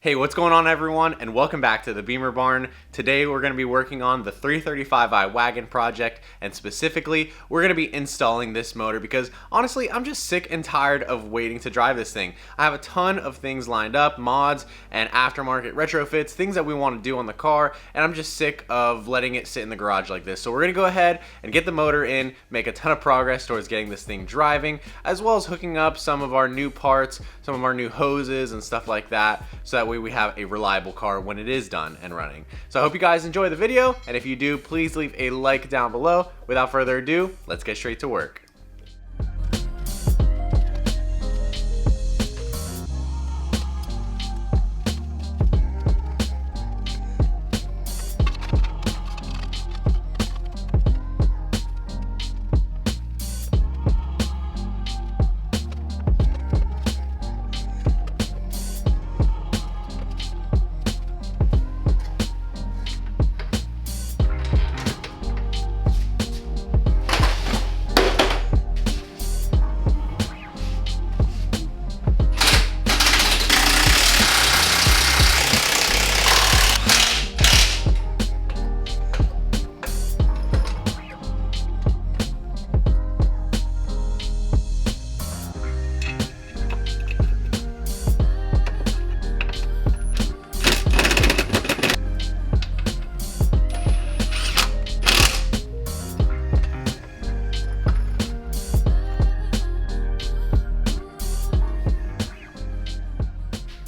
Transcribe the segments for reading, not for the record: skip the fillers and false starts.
Hey, what's going on everyone, and welcome back to the Beamer Barn. Today we're going to be working on the 335i Wagon project, and specifically we're going to be installing this motor because honestly I'm just sick and tired of waiting to drive this thing. I have a ton of things lined up, mods and aftermarket retrofits, things that we want to do on the car, and I'm just sick of letting it sit in the garage like this. So we're going to go ahead and get the motor in, make a ton of progress towards getting this thing driving, as well as hooking up some of our new parts, some of our new hoses and stuff like that, so that way we have a reliable car when it is done and running. So I hope you guys enjoy the video, and if you do, please leave a like down below. Without further ado, let's get straight to work.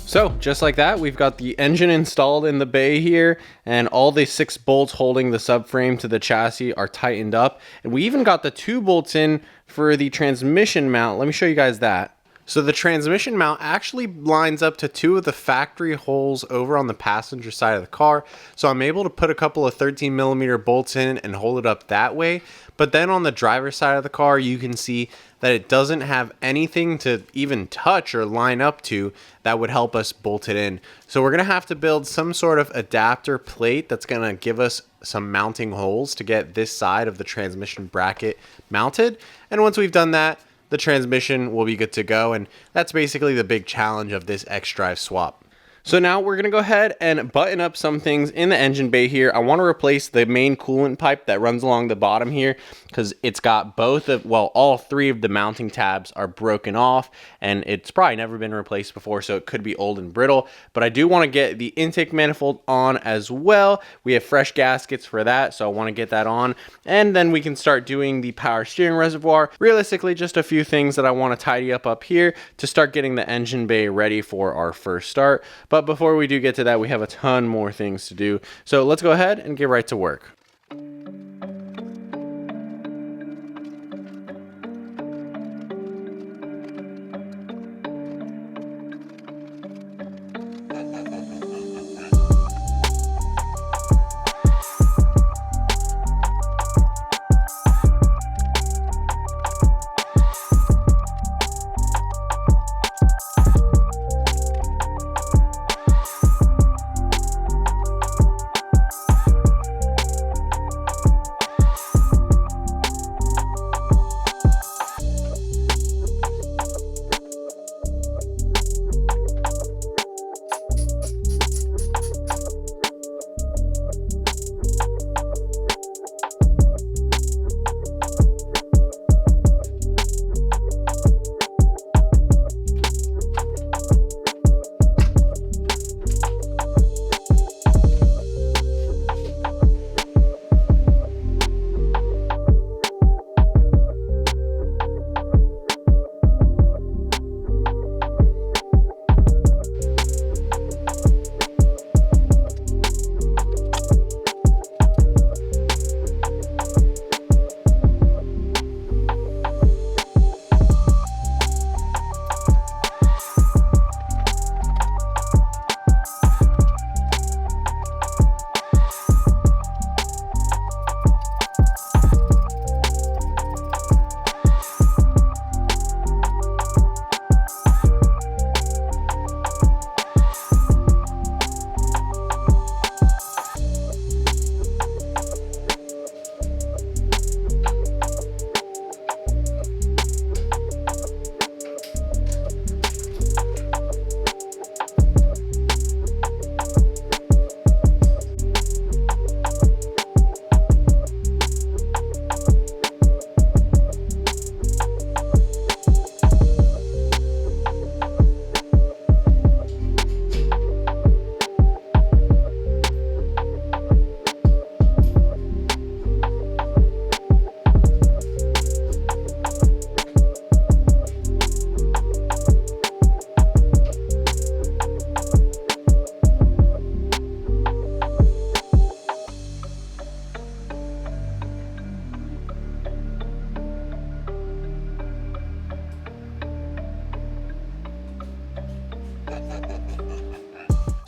So just like that, we've got the engine installed in the bay here, and all the 6 bolts holding the subframe to the chassis are tightened up. And we even got the 2 bolts in for the transmission mount. Let me show you guys that. So the transmission mount actually lines up to 2 of the factory holes over on the passenger side of the car. So I'm able to put a couple of 13mm bolts in and hold it up that way. But then on the driver's side of the car, you can see that it doesn't have anything to even touch or line up to that would help us bolt it in. So we're gonna have to build some sort of adapter plate that's gonna give us some mounting holes to get this side of the transmission bracket mounted. And once we've done that, the transmission will be good to go. And that's basically the big challenge of this X-Drive swap. So now we're going to go ahead and button up some things in the engine bay here. I want to replace the main coolant pipe that runs along the bottom here because it's got both of, well, all 3 of the mounting tabs are broken off, and it's probably never been replaced before, so it could be old and brittle. But I do want to get the intake manifold on as well. We have fresh gaskets for that, so I want to get that on. And then we can start doing the power steering reservoir. Realistically, just a few things that I want to tidy up here to start getting the engine bay ready for our first start. But before we do get to that, we have a ton more things to do. So let's go ahead and get right to work.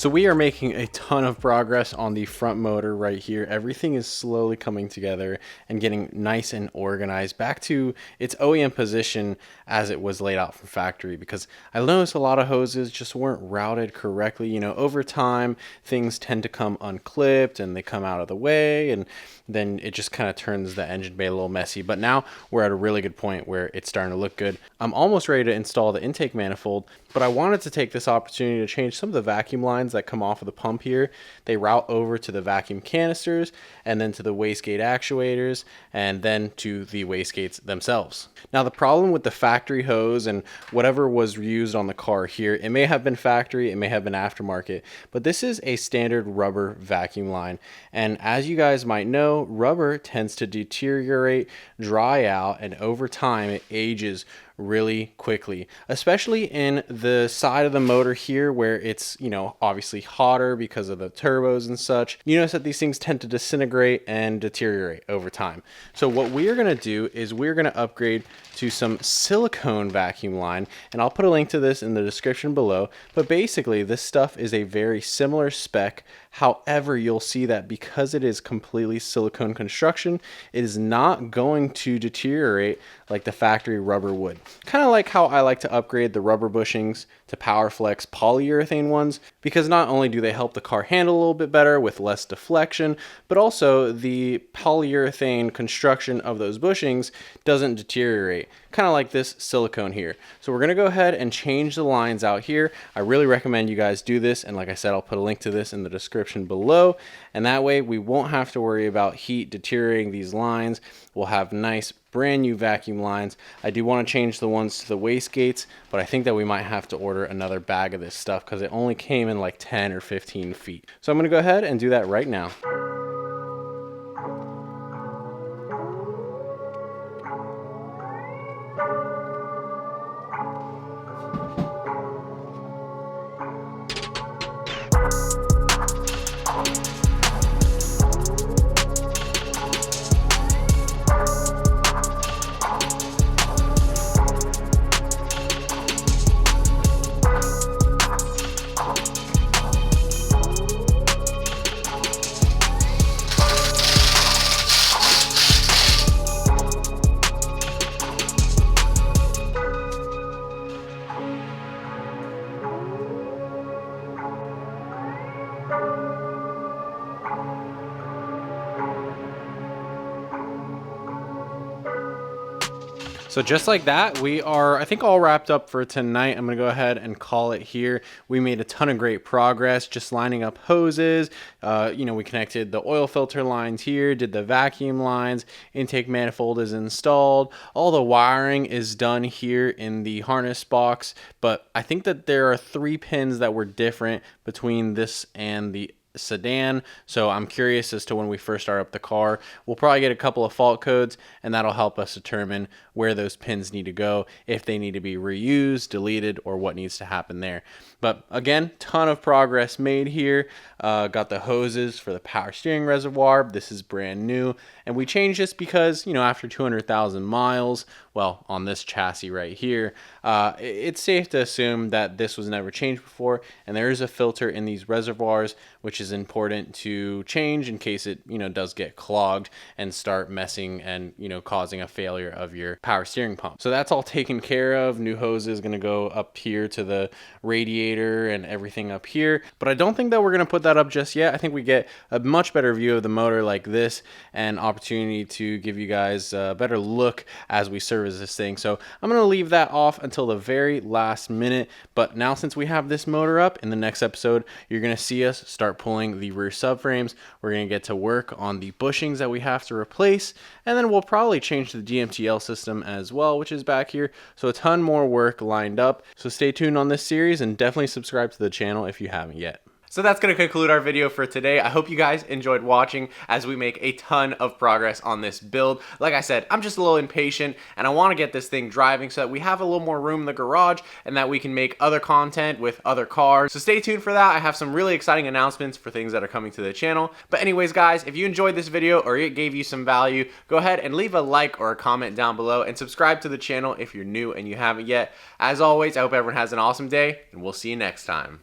So we are making a ton of progress on the front motor right here. Everything is slowly coming together and getting nice and organized back to its OEM position as it was laid out from factory, because I noticed a lot of hoses just weren't routed correctly. You know, over time, things tend to come unclipped and they come out of the way, and then it just kind of turns the engine bay a little messy. But now we're at a really good point where it's starting to look good. I'm almost ready to install the intake manifold, but I wanted to take this opportunity to change some of the vacuum lines that come off of the pump here. They route over to the vacuum canisters and then to the wastegate actuators and then to the wastegates themselves. Now, the problem with the factory hose and whatever was used on the car here, it may have been factory, it may have been aftermarket, but this is a standard rubber vacuum line. And as you guys might know, rubber tends to deteriorate, dry out, and over time it ages really quickly, especially in the side of the motor here where it's, you know, obviously hotter because of the turbos and such. You notice that these things tend to disintegrate and deteriorate over time. So what we're going to do is we're going to upgrade to some silicone vacuum line, and I'll put a link to this in the description below. But basically this stuff is a very similar spec. However, you'll see that because it is completely silicone construction, it is not going to deteriorate like the factory rubber would. Kind of like how I like to upgrade the rubber bushings to PowerFlex polyurethane ones, because not only do they help the car handle a little bit better with less deflection, but also the polyurethane construction of those bushings doesn't deteriorate, kind of like this silicone here. So we're going to go ahead and change the lines out here. I really recommend you guys do this, and like I said, I'll put a link to this in the description below, and that way we won't have to worry about heat deteriorating these lines. We'll have nice brand new vacuum lines. I do want to change the ones to the wastegates, but I think that we might have to order another bag of this stuff because it only came in like 10 or 15 feet. So I'm going to go ahead and do that right now. So just like that, we are, I think, all wrapped up for tonight. I'm going to go ahead and call it here. We made a ton of great progress just lining up hoses. You know, we connected the oil filter lines here, did the vacuum lines, intake manifold is installed. All the wiring is done here in the harness box, but I think that there are 3 pins that were different between this and the sedan. So I'm curious as to when we first start up the car, we'll probably get a couple of fault codes, and that'll help us determine where those pins need to go, if they need to be reused, deleted, or what needs to happen there. But again, ton of progress made here. Got the hoses for the power steering reservoir. This is brand new, and we changed this because, you know, after 200,000 miles, well, on this chassis right here, it's safe to assume that this was never changed before, and there is a filter in these reservoirs, which is important to change in case it, you know, does get clogged and start messing and, you know, causing a failure of your power steering pump. So that's all taken care of. New hose is going to go up here to the radiator and everything up here, but I don't think that we're going to put that up just yet. I think we get a much better view of the motor like this, and opportunity to give you guys a better look as we service this thing. So I'm going to leave that off until the very last minute. But now, since we have this motor up, in the next episode, you're going to see us start pulling the rear subframes. We're going to get to work on the bushings that we have to replace, and then we'll probably change the DMTL system as well, which is back here. So a ton more work lined up. So stay tuned on this series, and definitely subscribe to the channel if you haven't yet. So that's going to conclude our video for today. I hope you guys enjoyed watching as we make a ton of progress on this build. Like I said, I'm just a little impatient, and I want to get this thing driving so that we have a little more room in the garage and that we can make other content with other cars. So stay tuned for that. I have some really exciting announcements for things that are coming to the channel. But anyways, guys, if you enjoyed this video or it gave you some value, go ahead and leave a like or a comment down below, and subscribe to the channel if you're new and you haven't yet. As always, I hope everyone has an awesome day, and we'll see you next time.